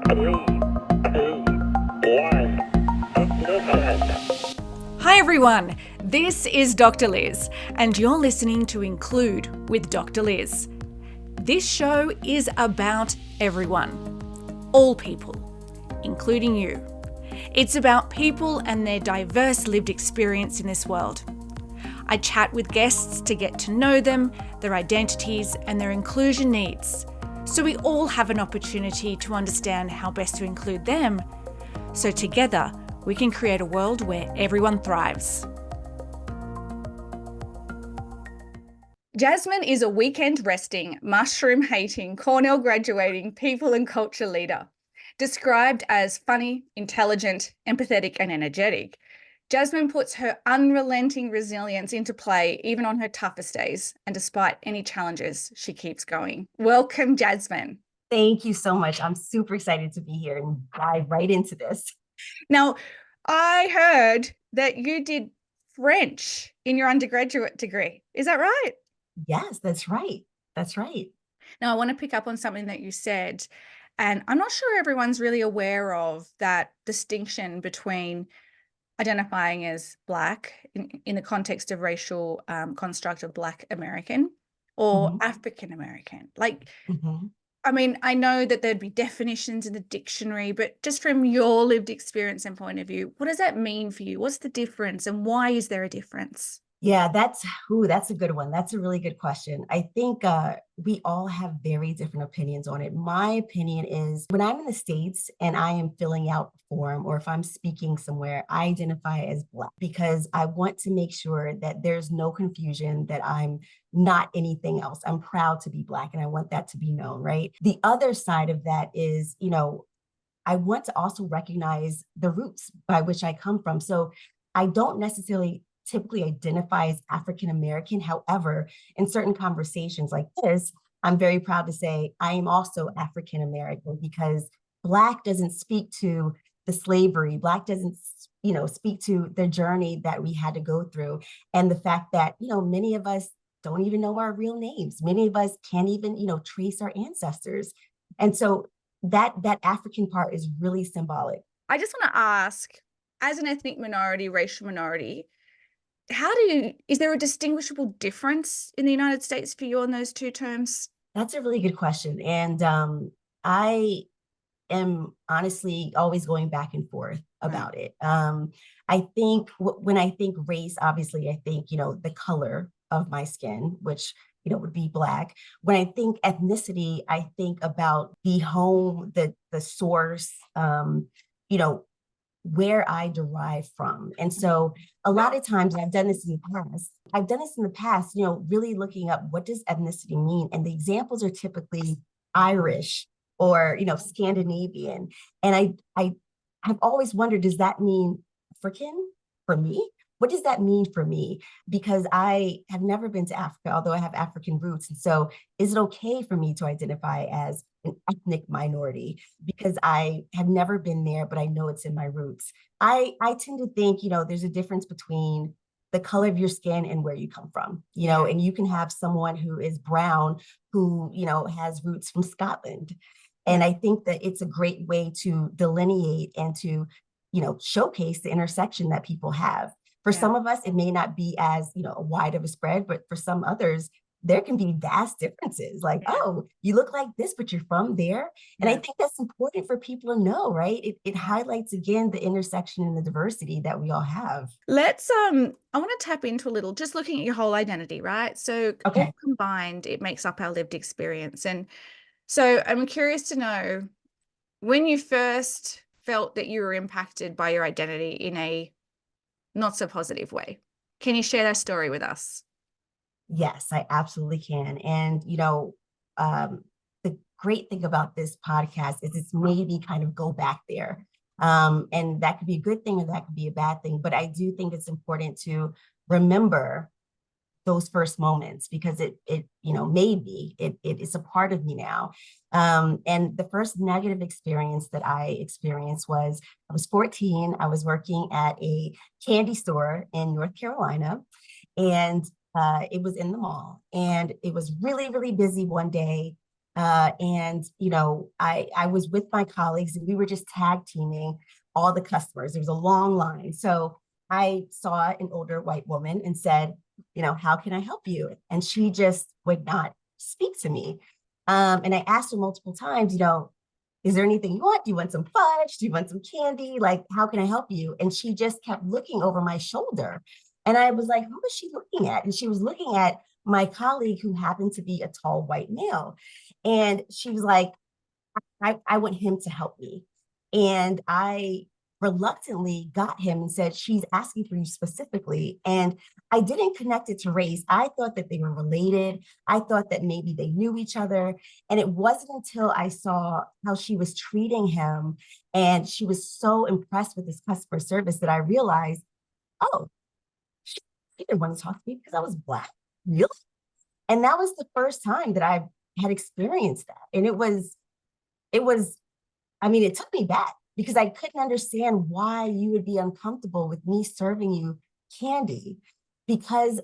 Hi everyone, this is Dr. Liz, and you're listening to Include with Dr. Liz. This show is about everyone, all people, including you. It's about people and their diverse lived experience in this world. I chat with guests to get to know them, their identities, and their inclusion needs, so we all have an opportunity to understand how best to include them, so together we can create a world where everyone thrives. Jasmine is a weekend resting, mushroom hating, Cornell graduating people and culture leader. Described as funny, intelligent, empathetic, and energetic, Jasmine puts her unrelenting resilience into play even on her toughest days, and despite any challenges, she keeps going. Welcome, Jasmine. Thank you so much. I'm super excited to be here and dive right into this. Now, I heard that you did French in your undergraduate degree. Is that right? Yes, that's right. That's right. Now, I want to pick up on something that you said, and I'm not sure everyone's really aware of that distinction between identifying as Black in the context of racial construct of Black American or African American. I mean, I know that there'd be definitions in the dictionary, but just from your lived experience and point of view, what does that mean for you? What's the difference and why is there a difference? Yeah, that's a good one. That's a really good question. I think we all have very different opinions on it. My opinion is when I'm in the States and I am filling out a form, or if I'm speaking somewhere, I identify as Black because I want to make sure that there's no confusion that I'm not anything else. I'm proud to be Black and I want that to be known, right? The other side of that is, I want to also recognize the roots by which I come from. So I don't necessarily typically identify as African American. However, in certain conversations like this, I'm very proud to say I am also African American because Black doesn't speak to the slavery. Black doesn't, speak to the journey that we had to go through. And the fact that, many of us don't even know our real names. Many of us can't even, trace our ancestors. And so that African part is really symbolic. I just want to ask, as an ethnic minority, racial minority, is there a distinguishable difference in the United States for you on those two terms? That's a really good question. And I am honestly always going back and forth about it. I think when I think race, obviously, I think, the color of my skin, which, would be Black. When I think ethnicity, I think about the home, the source, where I derive from. And so a lot of times I've done this in the past, really looking up what does ethnicity mean? And the examples are typically Irish or, Scandinavian. And I have always wondered, does that mean African for me? What does that mean for me? Because I have never been to Africa, although I have African roots. And so is it okay for me to identify as an ethnic minority? Because I have never been there, but I know it's in my roots. I tend to think, there's a difference between the color of your skin and where you come from, and you can have someone who is brown who, has roots from Scotland. And I think that it's a great way to delineate and to, showcase the intersection that people have. For some of us, it may not be as, wide of a spread, but for some others, there can be vast differences. Like, oh, you look like this, but you're from there. And I think that's important for people to know, right? It highlights, again, the intersection and the diversity that we all have. I want to tap into a little, just looking at your whole identity, right? So all combined, it makes up our lived experience. And so I'm curious to know, when you first felt that you were impacted by your identity in a not so positive way, can you share that story with us? Yes, I absolutely can. And, the great thing about this podcast is it's made me kind of go back there. And that could be a good thing or that could be a bad thing. But I do think it's important to remember those first moments because it made me, it is a part of me now. And the first negative experience that I experienced was I was 14. I was working at a candy store in North Carolina, and it was in the mall, and it was really, really busy one day. And, I was with my colleagues and we were just tag teaming all the customers. There was a long line. So I saw an older white woman and said, how can I help you? And she just would not speak to me. And I asked her multiple times, is there anything you want? Do you want some fudge? Do you want some candy? Like, how can I help you? And she just kept looking over my shoulder. And I was like, who was she looking at? And she was looking at my colleague who happened to be a tall white male. And she was like, I want him to help me. And I reluctantly got him and said, she's asking for you specifically. And I didn't connect it to race. I thought that they were related. I thought that maybe they knew each other. And it wasn't until I saw how she was treating him and she was so impressed with his customer service that I realized, oh, she didn't want to talk to me because I was Black. Really? And that was the first time that I had experienced that. And it took me back because I couldn't understand why you would be uncomfortable with me serving you candy because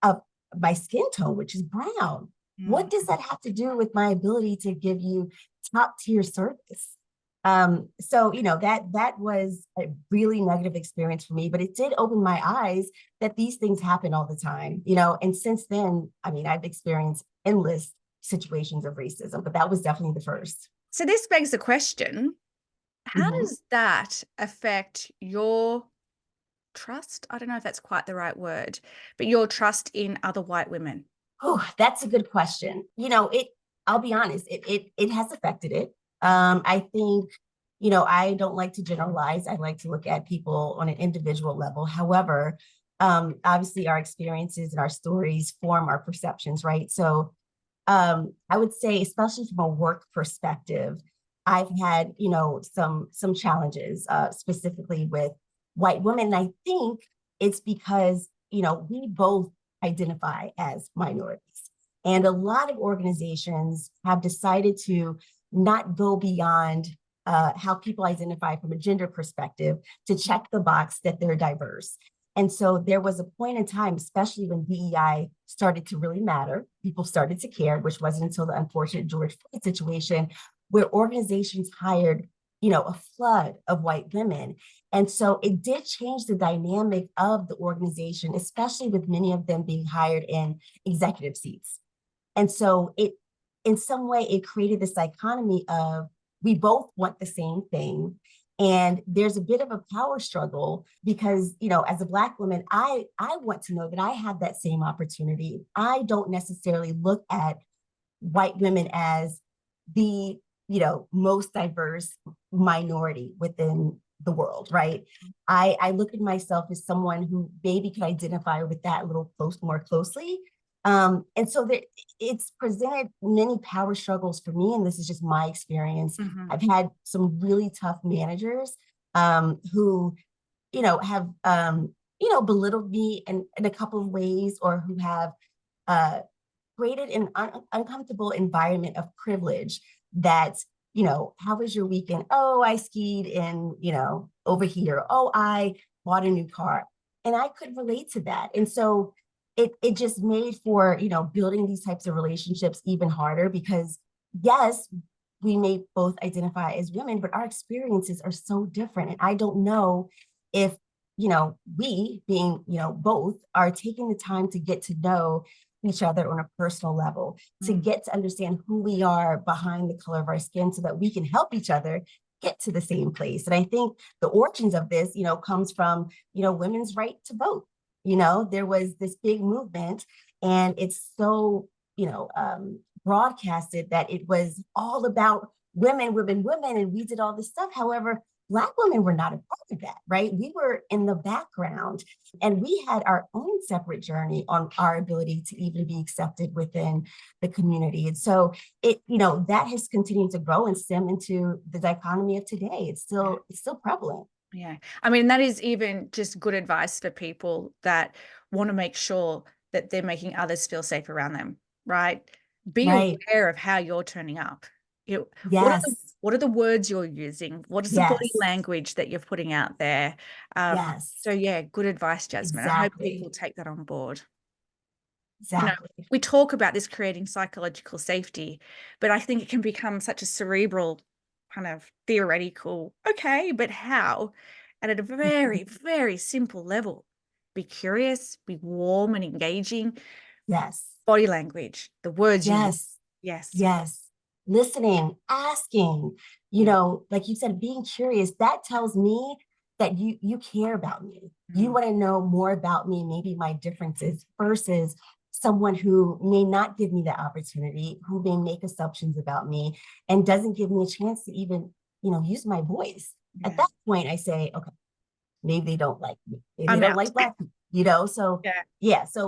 of my skin tone, which is brown. What does that have to do with my ability to give you top tier service? That was a really negative experience for me, but it did open my eyes that these things happen all the time, and since then, I've experienced endless situations of racism, but that was definitely the first. So this begs the question, how does that affect your trust? I don't know if that's quite the right word, but your trust in other white women? Oh, that's a good question. I'll be honest, it has affected it. I think, I don't like to generalize. I like to look at people on an individual level. However, obviously our experiences and our stories form our perceptions, right? So I would say, especially from a work perspective, I've had, some challenges, specifically with white women. And I think it's because, we both identify as minorities. And a lot of organizations have decided to not go beyond how people identify from a gender perspective to check the box that they're diverse. And so there was a point in time, especially when DEI started to really matter, people started to care, which wasn't until the unfortunate George Floyd situation, where organizations hired, a flood of white women. And so it did change the dynamic of the organization, especially with many of them being hired in executive seats. And so in some way, it created this dichotomy of we both want the same thing. And there's a bit of a power struggle because, as a Black woman, I want to know that I have that same opportunity. I don't necessarily look at white women as the, most diverse minority within the world, right? I look at myself as someone who maybe could identify with that a little more closely. And so it's presented many power struggles for me, and this is just my experience. I've had some really tough managers who, have, belittled me in a couple of ways, or who have created an uncomfortable environment of privilege that, how was your weekend? Oh, I skied in, over here. Oh, I bought a new car. And I could relate to that. And so it just made for, building these types of relationships even harder because, yes, we may both identify as women, but our experiences are so different. And I don't know if, we being, both are taking the time to get to know each other on a personal level, to get to understand who we are behind the color of our skin so that we can help each other get to the same place. And I think the origins of this, comes from, women's right to vote. There was this big movement and it's so, broadcasted that it was all about women, women, women, and we did all this stuff. However, Black women were not a part of that, right? We were in the background and we had our own separate journey on our ability to even be accepted within the community. And so that has continued to grow and stem into the dichotomy of today. It's still prevalent. Yeah. That is even just good advice for people that want to make sure that they're making others feel safe around them, right? Be aware of how you're turning up. Yes. What are the words you're using? What is the body language that you're putting out there? Yes. So yeah, good advice, Jasmine. Exactly. I hope people take that on board. Exactly. We talk about this creating psychological safety, but I think it can become such a cerebral kind of theoretical, okay, but how? And at a very, very simple level, be curious, be warm and engaging. Yes. Body language, the words you use. Yes. Yes. Yes. Listening, asking, Yeah. like you said, being curious, that tells me that you care about me. You Mm. want to know more about me, maybe my differences, versus someone who may not give me the opportunity, who may make assumptions about me and doesn't give me a chance to even, use my voice. At Yeah. that point, I say, okay, maybe they don't like me. Maybe they I'm don't out. like Black people, So Yeah.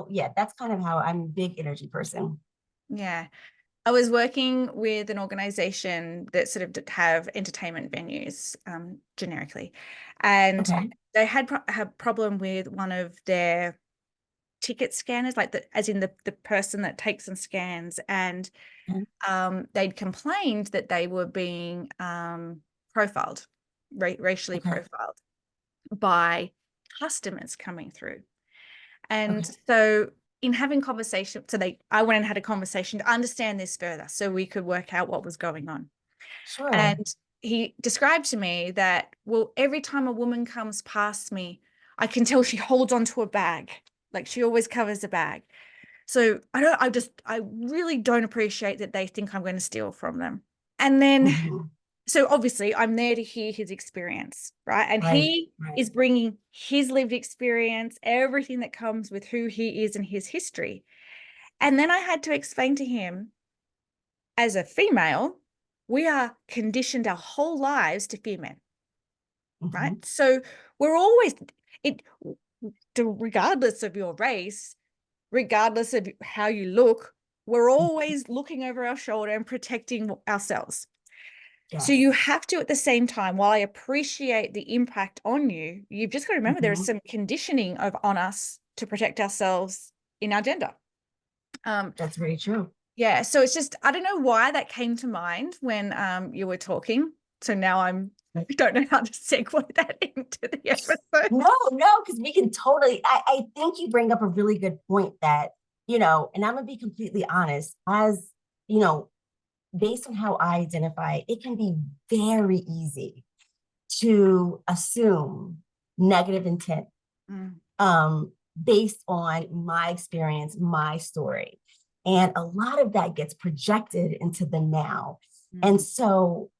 yeah, that's kind of how I'm a big energy person. Yeah. I was working with an organization that sort of have entertainment venues, generically, and Okay. they had problem with one of their ticket scanners, like as in the person that takes and scans, and Okay. they'd complained that they were being profiled, racially Okay. profiled by customers coming through. And Okay. so in having conversation, I went and had a conversation to understand this further so we could work out what was going on. Sure. And he described to me that, well, every time a woman comes past me, I can tell she holds onto a bag. Like she always covers a bag. So I really don't appreciate that they think I'm going to steal from them. And then, Mhm. so obviously I'm there to hear his experience, right? And Right. he Right. is bringing his lived experience, everything that comes with who he is and his history. And then I had to explain to him, as a female, we are conditioned our whole lives to fear men, right? Mhm. So we're always, it, regardless of your race, regardless of how you look, we're always looking over our shoulder and protecting ourselves. So Yes. you have to, at the same time, while I appreciate the impact on you, you've just got to remember there is Mhm. some conditioning on us to protect ourselves in our gender. That's very true. Yeah, so it's just, I don't know why that came to mind when you were talking. So now I don't know how to segue that into the episode. No, because we can totally, I think you bring up a really good point that, and I'm gonna be completely honest, as, you know, based on how I identify, it can be very easy to assume negative intent Mm, based on my experience, my story. And a lot of that gets projected into the now. And mm, so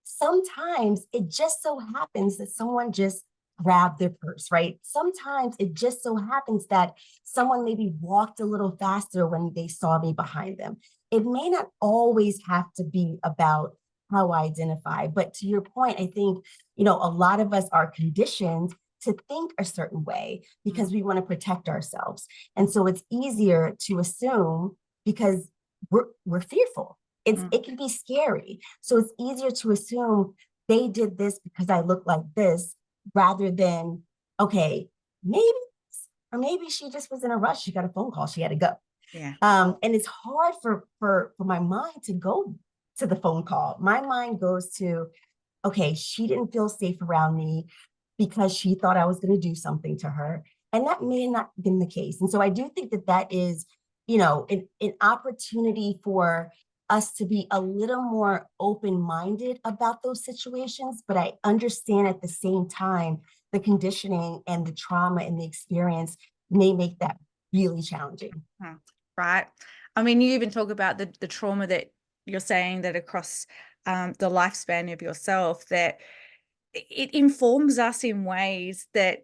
sometimes it just so happens that someone just grabbed their purse, right? Sometimes it just so happens that someone maybe walked a little faster when they saw me behind them. It may not always have to be about how I identify, but to your point, I think, a lot of us are conditioned to think a certain way mm, because we want to protect ourselves. And so it's easier to assume because we're fearful. mm. It can be scary. So it's easier to assume they did this because I look like this rather than, okay, maybe, or maybe she just was in a rush. She got a phone call. She had to go. Yeah. And it's hard for my mind to go to the phone call. My mind goes to, okay, she didn't feel safe around me because she thought I was going to do something to her. And that may not have been the case. And so I do think that is, an opportunity for us to be a little more open-minded about those situations. But I understand at the same time, the conditioning and the trauma and the experience may make that really challenging. Right. I mean, you even talk about the trauma that you're saying that across the lifespan of yourself, that it informs us in ways that,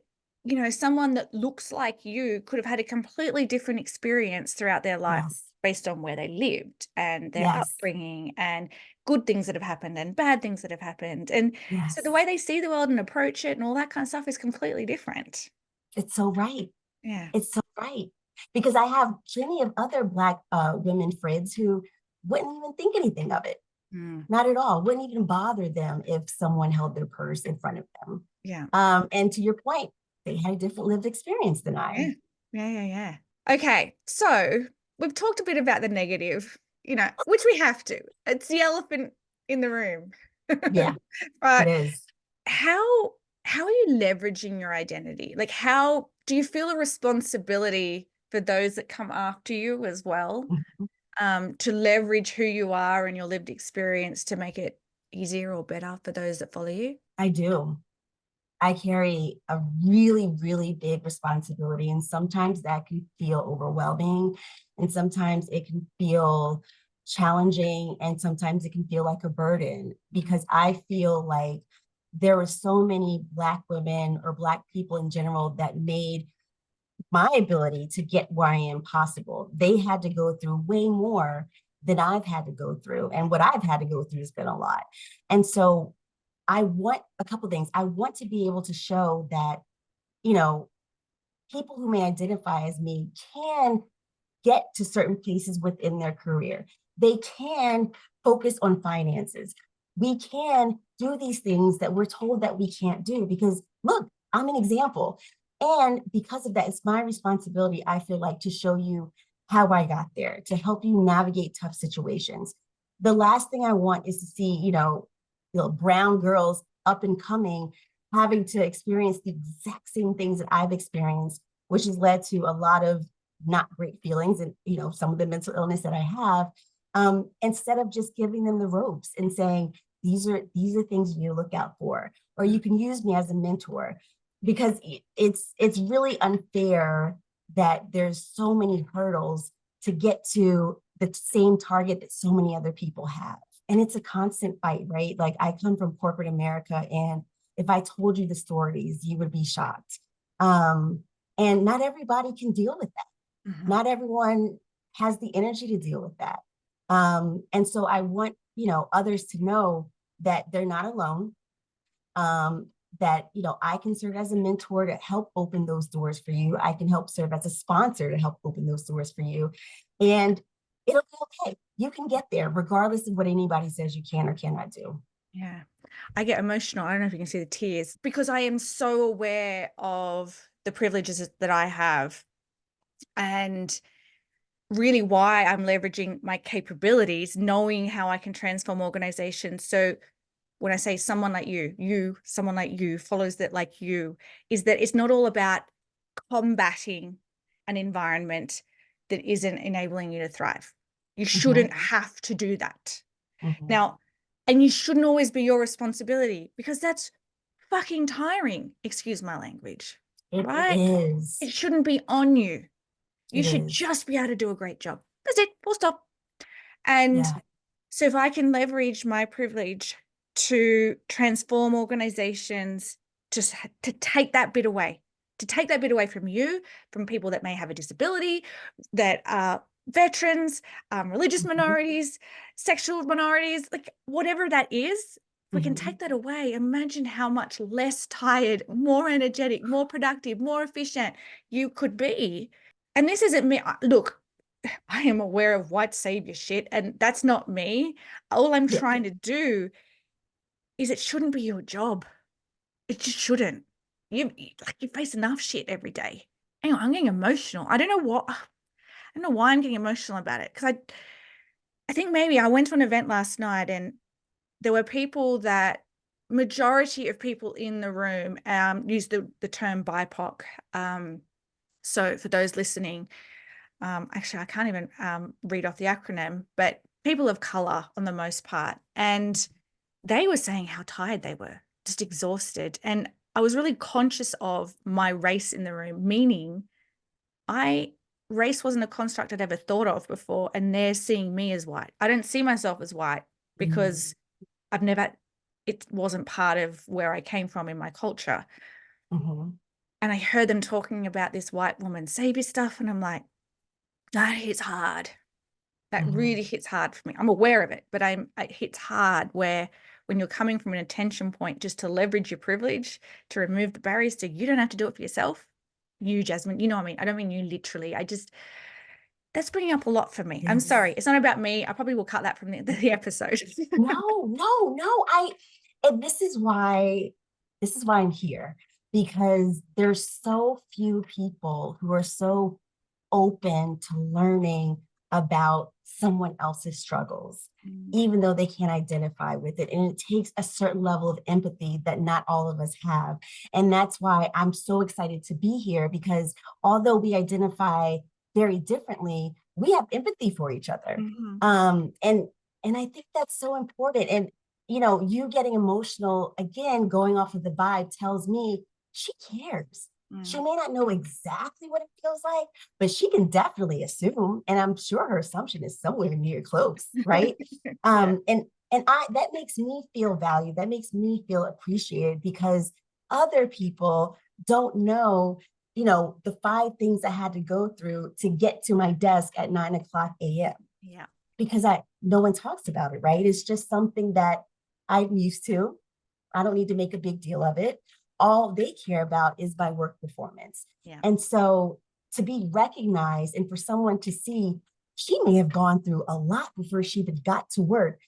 someone that looks like you could have had a completely different experience throughout their life Yes. based on where they lived and their Yes. upbringing and good things that have happened and bad things that have happened. And so the Yes. way they see the world and approach it and all that kind of stuff is completely different. It's so right. Yeah. It's so right. Because I have plenty of other Black women friends who wouldn't even think anything of it. Mm. Not at all. Wouldn't even bother them if someone held their purse in front of them. Yeah. And to your point, they had a different lived experience than I. Yeah. Yeah. Okay. So we've talked a bit about the negative, which we have to. It's the elephant in the room. Yeah, it Right. is. How are you leveraging your identity? Like, how do you feel a responsibility for those that come after you as well, Mhm. to leverage who you are and your lived experience to make it easier or better for those that follow you? I do. I carry a really, really big responsibility, and sometimes that can feel overwhelming, and sometimes it can feel challenging, and sometimes it can feel like a burden because I feel like there were so many Black women or Black people in general that made my ability to get where I am possible. They had to go through way more than I've had to go through. And what I've had to go through has been a lot. And so I want a couple of things. I want to be able to show that, you know, people who may identify as me can get to certain places within their career. They can focus on finances. We can do these things that we're told that we can't do because look, I'm an example. And because of that, it's my responsibility, I feel like, to show you how I got there, to help you navigate tough situations. The last thing I want is to see, brown girls up and coming having to experience the exact same things that I've experienced, which has led to a lot of not great feelings and some of the mental illness that I have, instead of just giving them the ropes and saying these are things you look out for, or you can use me as a mentor, because it's really unfair that there's so many hurdles to get to the same target that so many other people have. And it's a constant fight, right? Like, I come from corporate America, and if I told you the stories, you would be shocked. And not everybody can deal with that. Mm-hmm. Not everyone has the energy to deal with that. And so I want, others to know that they're not alone. That, I can serve as a mentor to help open those doors for you. I can help serve as a sponsor to help open those doors for you. And it'll be okay. You can get there regardless of what anybody says you can or cannot do. Yeah. I get emotional. I don't know if you can see the tears because I am so aware of the privileges that I have and really why I'm leveraging my capabilities, knowing how I can transform organizations. So when I say someone like someone like you follows that like you, is that it's not all about combating an environment that isn't enabling you to thrive. You shouldn't have to do that. Now, and you shouldn't always be your responsibility because that's fucking tiring. Excuse my language, It right? is. It shouldn't be on you. You It should is. just be able to do a great job. That's it. Full stop. And Yeah. so if I can leverage my privilege to transform organizations, just to take that bit away, from you, from people that may have a disability, that are veterans, religious minorities, sexual minorities, like whatever that is, if we can take that away, imagine how much less tired, more energetic, more productive, more efficient you could be. And this isn't me. Look, I am aware of white savior shit, and that's not me. All I'm trying to do is it shouldn't be your job. It just shouldn't. You face enough shit every day. Hang on, I'm getting emotional. I don't know why I'm getting emotional about it. Because I think maybe I went to an event last night and there were people that majority of people in the room use the term BIPOC. So for those listening, actually, I can't even read off the acronym, but people of color on the most part. And they were saying how tired they were, just exhausted. And I was really conscious of my race in the room, meaning race wasn't a construct I'd ever thought of before. And they're seeing me as white. I don't see myself as white because it wasn't part of where I came from in my culture. And I heard them talking about this white woman savior stuff. And I'm like, that hits hard. That really hits hard for me. I'm aware of it, but it hits hard when you're coming from an attention point just to leverage your privilege, to remove the barriers, to you don't have to do it for yourself. You, Jasmine, you know what I mean? I don't mean you literally. That's bringing up a lot for me. I'm sorry. It's not about me. I probably will cut that from the episode. No. And this is why I'm here, because there's so few people who are so open to learning about someone else's struggles, even though they can't identify with it. And it takes a certain level of empathy that not all of us have. And that's why I'm so excited to be here, because although we identify very differently, we have empathy for each other. Mm-hmm. And I think that's so important. And, you getting emotional, again, going off of the vibe tells me she cares. She may not know exactly what it feels like, but she can definitely assume. And I'm sure her assumption is somewhere near close, right? Yeah. And that makes me feel valued. That makes me feel appreciated because other people don't know, the 5 things I had to go through to get to my desk at 9:00 a.m. Yeah. Because no one talks about it, right? It's just something that I'm used to. I don't need to make a big deal of it. All they care about is my work performance. Yeah. And so to be recognized and for someone to see she may have gone through a lot before she even got to work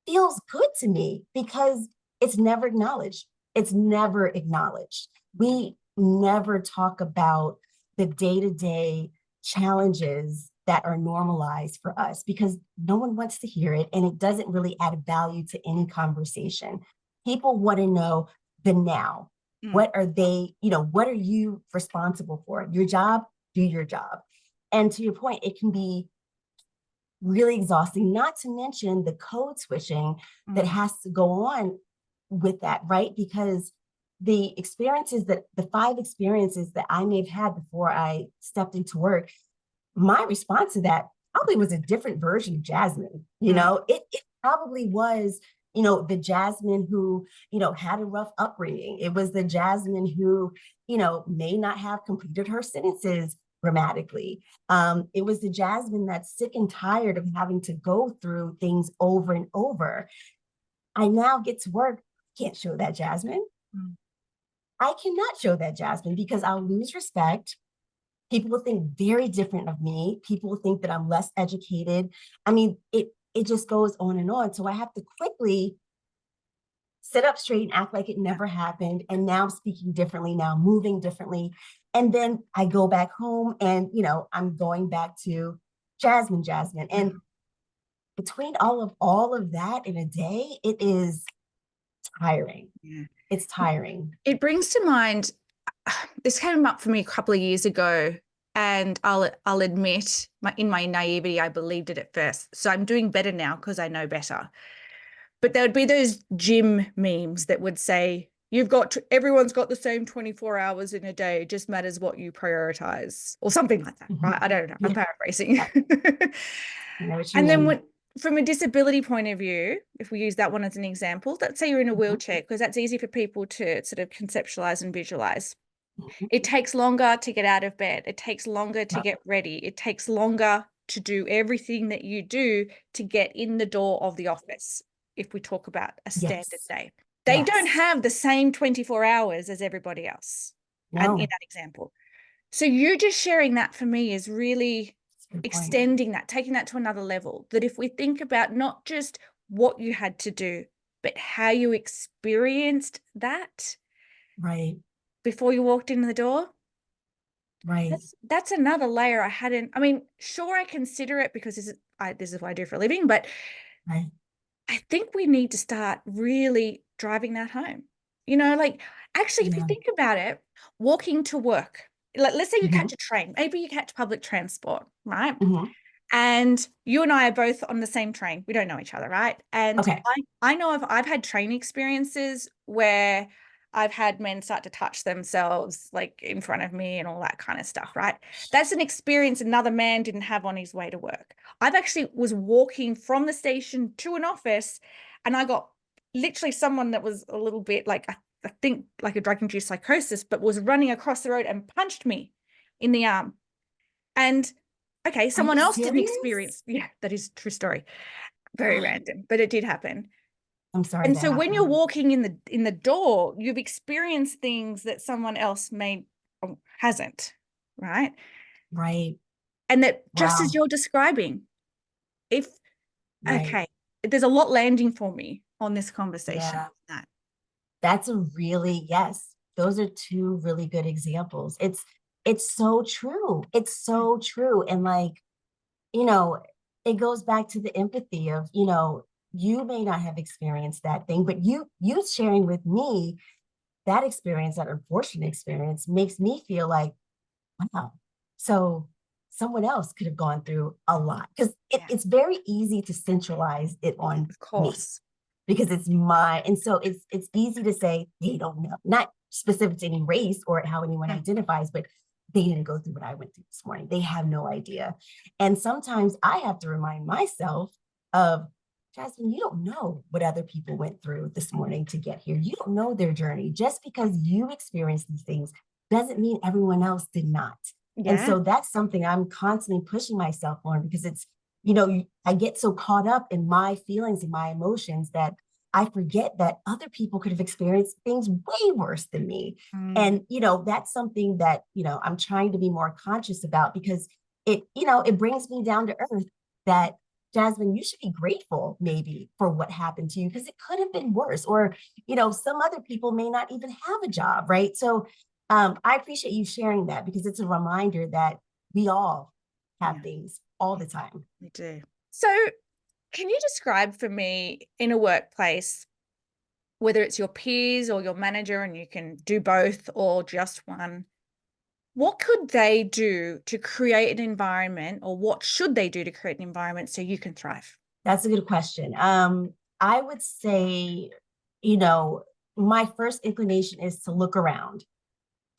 feels good to me because it's never acknowledged. It's never acknowledged. We never talk about the day-to-day challenges that are normalized for us because no one wants to hear it and it doesn't really add value to any conversation. People want to know the now. What are what are you responsible for? Your job, do your job. And to your point, it can be really exhausting, not to mention the code switching that has to go on with that, right? Because the 5 experiences that I may have had before I stepped into work, my response to that probably was a different version of Jasmine. It probably was, the Jasmine who, had a rough upbringing. It was the Jasmine who, may not have completed her sentences grammatically. It was the Jasmine that's sick and tired of having to go through things over and over. I now get to work, can't show that Jasmine. I cannot show that Jasmine because I'll lose respect. People will think very different of me. People will think that I'm less educated. I mean, it just goes on and on. So I have to quickly sit up straight and act like it never happened. And now I'm speaking differently, now I'm moving differently. And then I go back home and, I'm going back to Jasmine. And between all of that in a day, it is tiring. Yeah. It's tiring. It brings to mind, this came up for me a couple of years ago, and I'll admit, in my naivety, I believed it at first. So I'm doing better now because I know better. But there would be those gym memes that would say, everyone's got the same 24 hours in a day, it just matters what you prioritize, or something like that, right? I don't know. I'm paraphrasing. And then from a disability point of view, if we use that one as an example, let's say you're in a wheelchair, because that's easy for people to sort of conceptualize and visualize. It takes longer to get out of bed. It takes longer to get ready. It takes longer to do everything that you do to get in the door of the office. If we talk about a standard day, they don't have the same 24 hours as everybody else. And in that example. So you just sharing that for me is really extending that, taking that to another level, that if we think about not just what you had to do, but how you experienced that before you walked in the door. That's another layer I hadn't. I mean, sure, I consider it because this is what I do for a living, but I think we need to start really driving that home. Actually, if you think about it, walking to work, let's say you catch a train, maybe you catch public transport, right? And you and I are both on the same train. We don't know each other, right? And I know I've had train experiences where I've had men start to touch themselves like in front of me and all that kind of stuff, right? That's an experience another man didn't have on his way to work. I've actually was walking from the station to an office and I got literally someone that was a little bit like, I think like a drug-induced psychosis, but was running across the road and punched me in the arm. And okay, someone else didn't experience. Yeah, that is a true story. Very random, but it did happen. I'm sorry. And so when you're walking in the door, you've experienced things that someone else hasn't, right? And that just as you're describing, there's a lot landing for me on this conversation. That's those are 2 really good examples. It's so true. It's so true. And it goes back to the empathy of, you may not have experienced that thing, but you sharing with me that experience, that unfortunate experience makes me feel like, wow. So someone else could have gone through a lot, because it's very easy to centralize it on Of course. me, because it's my, and so it's easy to say they don't know, not specific to any race or how anyone identifies, but they didn't go through what I went through this morning. They have no idea. And sometimes I have to remind myself of, Jasmine, you don't know what other people went through this morning to get here. You don't know their journey. Just because you experienced these things doesn't mean everyone else did not. Yeah. And so that's something I'm constantly pushing myself on, because it's, you know, I get so caught up in my feelings and my emotions that I forget that other people could have experienced things way worse than me. And, you know, that's something that, you know, I'm trying to be more conscious about, because it, you know, it brings me down to earth that, Jasmine, you should be grateful maybe for what happened to you, because it could have been worse. Or, you know, some other people may not even have a job, right? So I appreciate you sharing that, because it's a reminder that we all have things all the time. We do. So can you describe for me, in a workplace, whether it's your peers or your manager, and you can do both or just one, what could they do to create an environment, or what should they do to create an environment so you can thrive? That's a good question. I would say, you know, my first inclination is to look around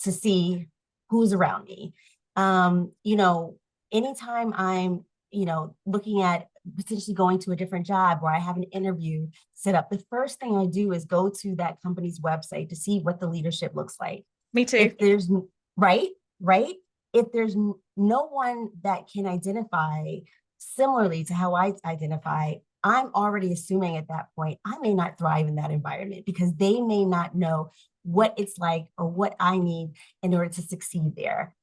to see who's around me. You know, anytime I'm, you know, looking at potentially going to a different job, or I have an interview set up, the first thing I do is go to that company's website to see what the leadership looks like. Me too. If there's, right? If there's no one that can identify similarly to how I identify, I'm already assuming at that point, I may not thrive in that environment, because they may not know what it's like or what I need in order to succeed there.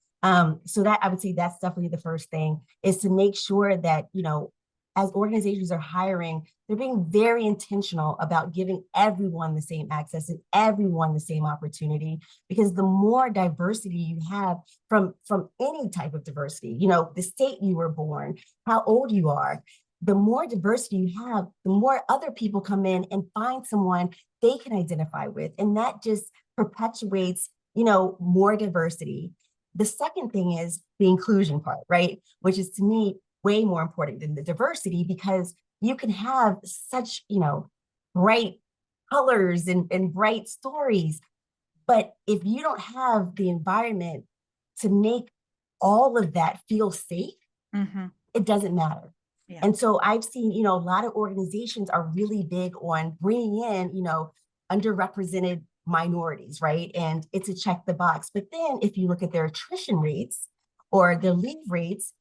So that, I would say that's definitely the first thing, is to make sure that, you know, as organizations are hiring, they're being very intentional about giving everyone the same access and everyone the same opportunity, because the more diversity you have from any type of diversity, you know, the state you were born, how old you are, the more diversity you have, the more other people come in and find someone they can identify with. And that just perpetuates, you know, more diversity. The second thing is the inclusion part, right? Which is, to me, way more important than the diversity, because you can have such, you know, bright colors and bright stories, but if you don't have the environment to make all of that feel safe, it doesn't matter. Yeah. And so I've seen, you know, a lot of organizations are really big on bringing in, you know, underrepresented minorities, right? And it's a check the box. But then if you look at their attrition rates or their leave rates,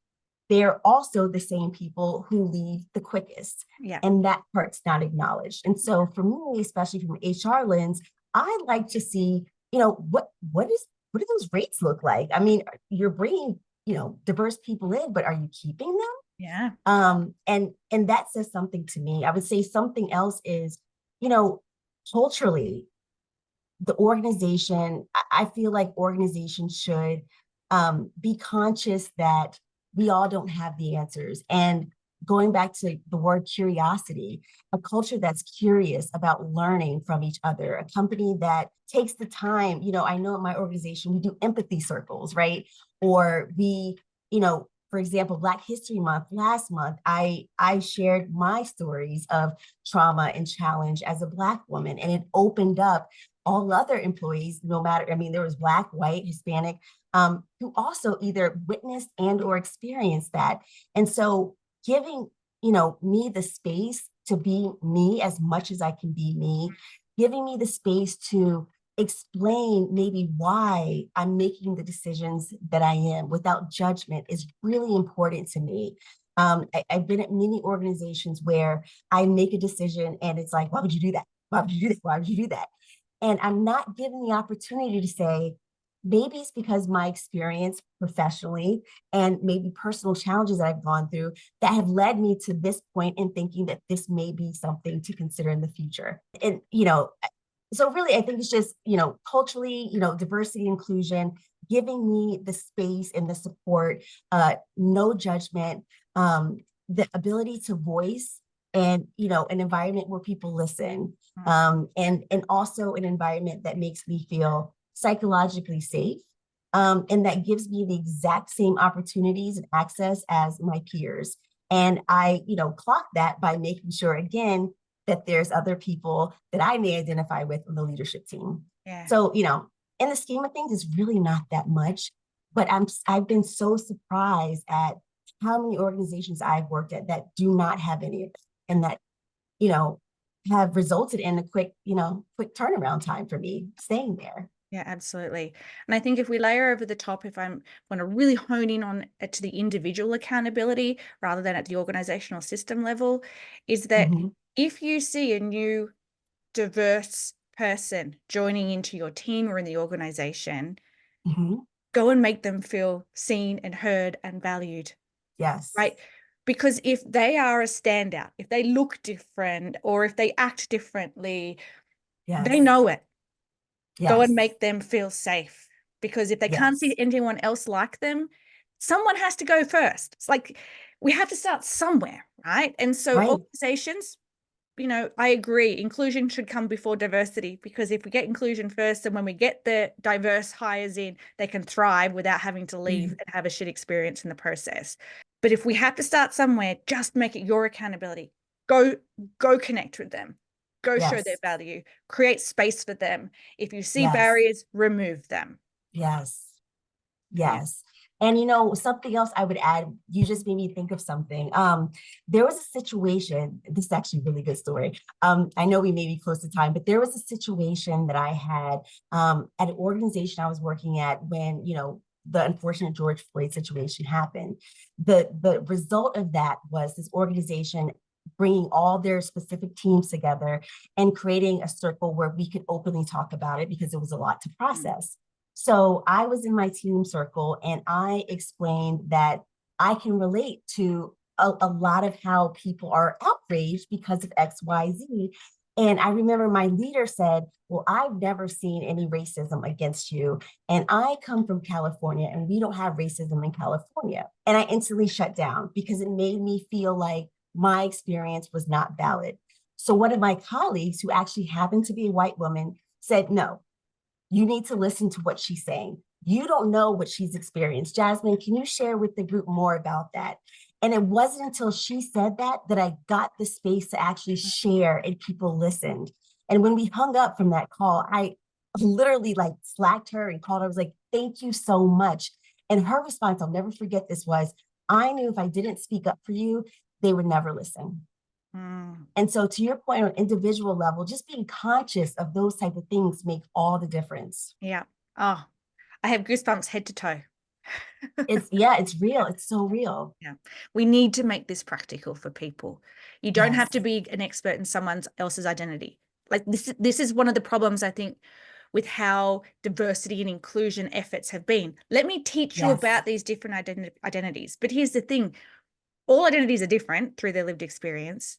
they're also the same people who leave the quickest. Yeah. And that part's not acknowledged. And so for me, especially from an HR lens, I like to see, you know, what do those rates look like? I mean, you're bringing, you know, diverse people in, but are you keeping them? Yeah. And that says something to me. I would say something else is, you know, culturally, the organization, I feel like organizations should be conscious that we all don't have the answers. And going back to the word curiosity, a culture that's curious about learning from each other, a company that takes the time, you know, I know in my organization, we do empathy circles, right? Or we, you know, for example, Black History Month, last month, I shared my stories of trauma and challenge as a Black woman, and it opened up all other employees, no matter, I mean, there was Black, white, Hispanic, who also either witnessed and or experienced that. And so giving, you know, me the space to be me as much as I can be me, giving me the space to explain maybe why I'm making the decisions that I am without judgment is really important to me. I've been at many organizations where I make a decision and it's like, why would you do that? Why would you do this? Why would you do that? And I'm not given the opportunity to say, maybe it's because my experience professionally and maybe personal challenges that I've gone through that have led me to this point in thinking that this may be something to consider in the future. And, you know, so really, I think it's just, you know, culturally, you know, diversity, inclusion, giving me the space and the support, no judgment, the ability to voice, and, you know, an environment where people listen, and also an environment that makes me feel psychologically safe, And that gives me the exact same opportunities and access as my peers. And I, clock that by making sure, again, that there's other people that I may identify with on the leadership team. Yeah. So, in the scheme of things, it's really not that much, but I've been so surprised at how many organizations I've worked at that do not have any of it, and that, have resulted in a quick turnaround time for me staying there. Yeah, absolutely. And I think if we layer over the top, if I want to really hone in on to the individual accountability rather than at the organizational system level, is that if you see a new diverse person joining into your team or in the organization, go and make them feel seen and heard and valued. Yes. Right? Because if they are a standout, if they look different, or if they act differently, they know it. Go and make them feel safe, because if they can't see anyone else like them, someone has to go first. It's like we have to start somewhere, right? And so organizations, I agree, inclusion should come before diversity, because if we get inclusion first, and when we get the diverse hires in, they can thrive without having to leave and have a shit experience in the process. But if we have to start somewhere, just make it your accountability. Go connect with them. Go show their value. Create space for them. If you see barriers, remove them. Yes. And something else I would add, you just made me think of something. There was a situation, this is actually a really good story. I know we may be close to time, but there was a situation that I had at an organization I was working at when, the unfortunate George Floyd situation happened. The result of that was this organization bringing all their specific teams together and creating a circle where we could openly talk about it, because it was a lot to process. So I was in my team circle, and I explained that I can relate to a lot of how people are outraged because of X, Y, Z. And I remember my leader said, well, I've never seen any racism against you. And I come from California, and we don't have racism in California. And I instantly shut down, because it made me feel like my experience was not valid. So one of my colleagues, who actually happened to be a white woman, said, no, you need to listen to what she's saying. You don't know what she's experienced. Jasmine, can you share with the group more about that? And it wasn't until she said that I got the space to actually share, and people listened. And when we hung up from that call, I literally slacked her and called her. I was like, thank you so much. And her response, I'll never forget this, was, I knew if I didn't speak up for you, they would never listen. And so, to your point, on individual level, just being conscious of those type of things make all the difference. Yeah. Oh, I have goosebumps head to toe. It's real. It's so real. Yeah. We need to make this practical for people. You don't have to be an expert in someone else's identity. Like this is one of the problems, I think, with how diversity and inclusion efforts have been. Let me teach you about these different identities. But here's the thing. All identities are different through their lived experience.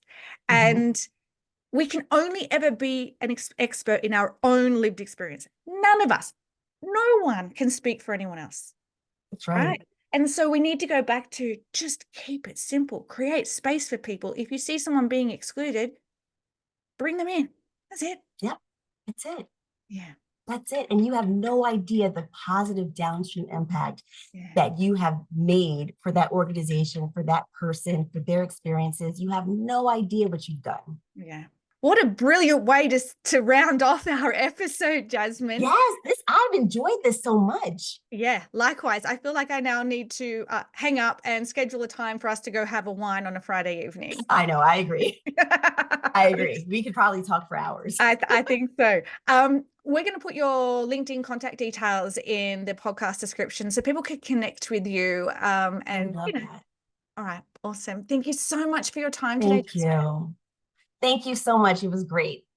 And we can only ever be an expert in our own lived experience. None of us, no one can speak for anyone else. That's right. And so we need to go back to just keep it simple, create space for people. If you see someone being excluded, bring them in. That's it. Yep. That's it. Yeah. That's it. And you have no idea the positive downstream impact that you have made for that organization, for that person, for their experiences. You have no idea what you've done. Yeah. What a brilliant way to round off our episode, Jasmine. Yes, I've enjoyed this so much. Yeah, likewise. I feel like I now need to hang up and schedule a time for us to go have a wine on a Friday evening. I know, I agree. I agree. We could probably talk for hours. I think so. We're going to put your LinkedIn contact details in the podcast description so people can connect with you. And I love that. All right, awesome. Thank you so much for your time today. Thank you. Thank you so much. It was great.